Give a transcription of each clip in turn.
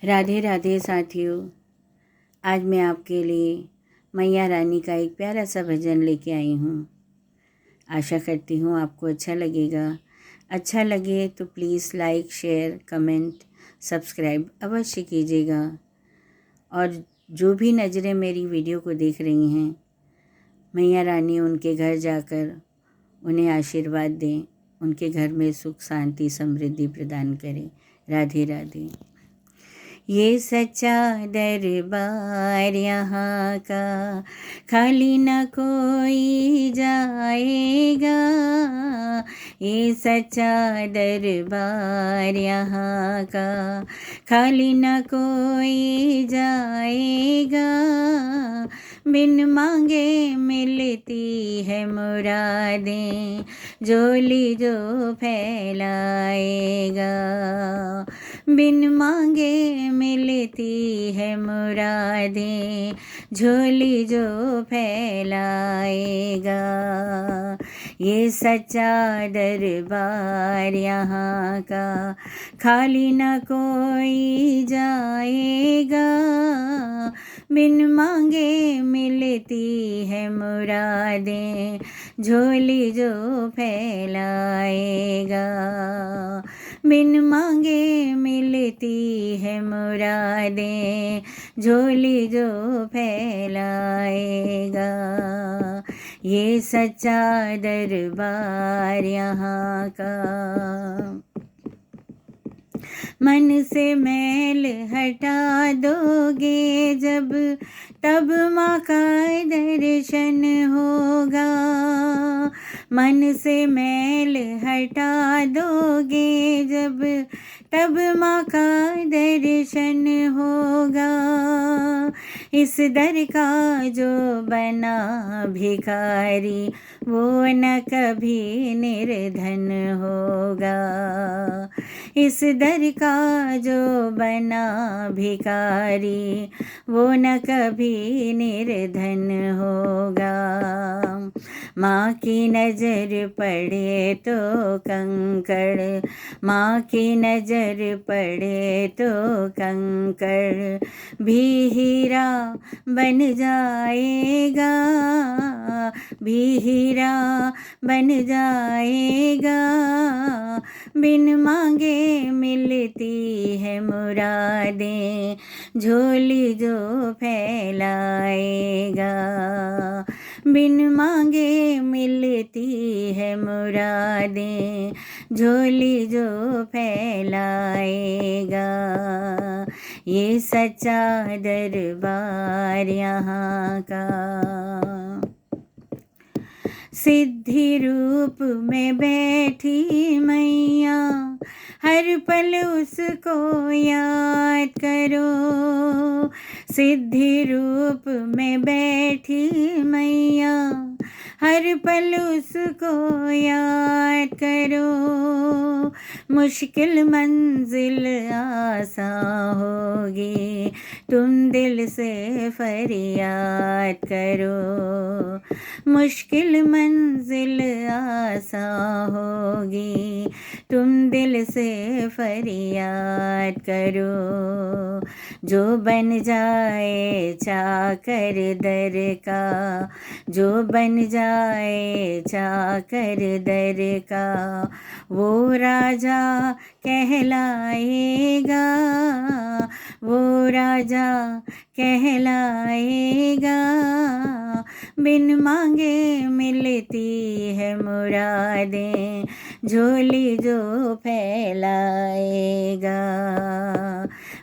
राधे राधे साथियों। आज मैं आपके लिए मैया रानी का एक प्यारा सा भजन लेके आई हूँ। आशा करती हूँ आपको अच्छा लगेगा। अच्छा लगे तो please like, share, comment, subscribe अवश्य कीजिएगा। और जो भी नज़रें मेरी वीडियो को देख रही हैं, मैया रानी उनके घर जाकर उन्हें आशीर्वाद दें, उनके घर में सुख, शांति, समृद्धि प्रदान करें। राधे राधे। ये सच्चा दरबार यहाँ का खाली न कोई जाएगा। ये सच्चा दरबार यहाँ का खाली न कोई जाएगा। बिन मांगे मिलती है मुरादें, झोली जो फैलाएगा। बिन मांगे मिलती है मुरादें, झोली जो फैलाएगा। ये सच्चा दरबार यहाँ का खाली न कोई जाएगा। बिन मांगे मिलती है मुरादें, झोली जो फैलाएगा। बिन मांगे मिलती है मुरादें, झोली जो फैलाएगा। ये सच्चा दरबार यहाँ का। मन से मैल हटा दोगे जब, तब माँ का दर्शन होगा। मन से मैल हटा दोगे जब, तब माँ का दर्शन होगा। इस दर का जो बना भिखारी, वो न कभी निर्धन होगा। इस दर का जो बना भिखारी, वो न कभी निर्धन होगा। माँ की नज़र पड़े तो कंकड़, माँ की नज़र पड़े तो कंकड़ भी हीरा बन जाएगा। भी हीरा बन जाएगा। बिन मांगे मिलती है मुरादें, झोली जो फैलाएगा। बिन मांगे मिलती है मुरादें, झोली जो फैलाएगा। ये सच्चा दरबार यहाँ का। सिद्धि रूप में बैठी मैया, हर पल उसको याद करो। सिद्धि रूप में बैठी मैया, हर पल उसको याद करो। मुश्किल मंजिल आसान होगी, तुम दिल से फरियाद करो। मुश्किल मंजिल आसान होगी, तुम दिल से फरियाद करो। जो बन जाए चाकर दर का, जो बन जाए चाकर दर का, वो राजा कहलाएगा। वो राजा कहलाएगा। बिन मांगे मिलती है मुरादें, झोली जो फैलाएगा।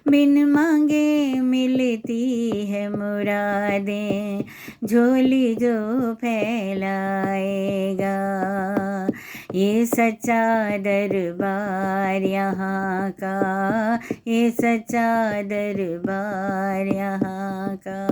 बिन मांगे मिलती है मुरादें, झोली जो फैलाएगा। ये सच्चा दरबार यहाँ का, ये सच्चा दरबार यहाँ का।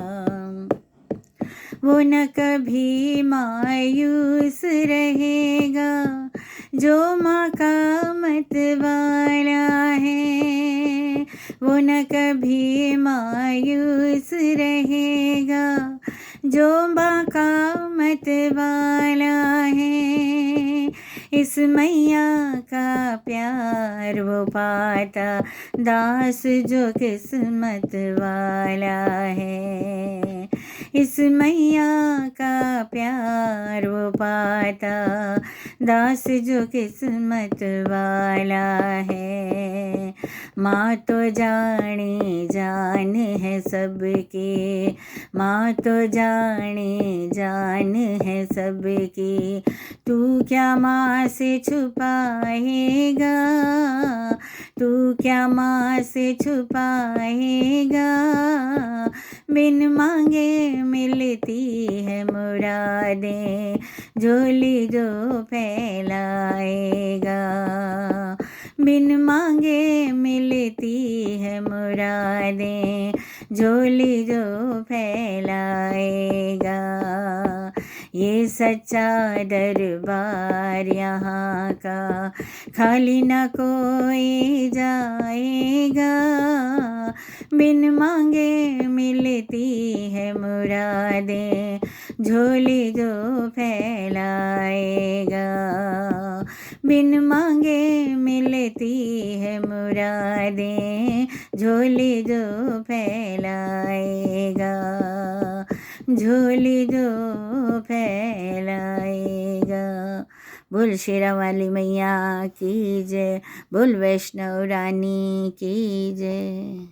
वो न कभी मायूस रहेगा, जो माँ का मतवाला है। वो न कभी मायूस रहेगा, जो माँ का मतवाला है। इस मैया का प्यार वो पाता दास जो किस्मत वाला है। इस मैया का प्यार वो पाता दास जो किस्मत वाला है। माँ तो जाने जान है सबकी, माँ तो जाने जान है सबकी, तू क्या माँ से छुपाएगा, तू क्या माँ से छुपाएगा। बिन मांगे मिलती है मुरादें, झोली जो फैलाएगा। बिन मांगे मिलती है मुरादें, झोली जो फैलाएगा। ये सच्चा दरबार यहाँ का खाली न कोई जाएगा। बिन मांगे मिलती है मुरादें, झोली जो फैलाएगा। बिन मांगे मिलती है मुरादें, झोली जो फैलाएगा, झोली जो फैलाएगा। बोल शेरा वाली मैया की जय, बोल वैष्णव रानी की जय।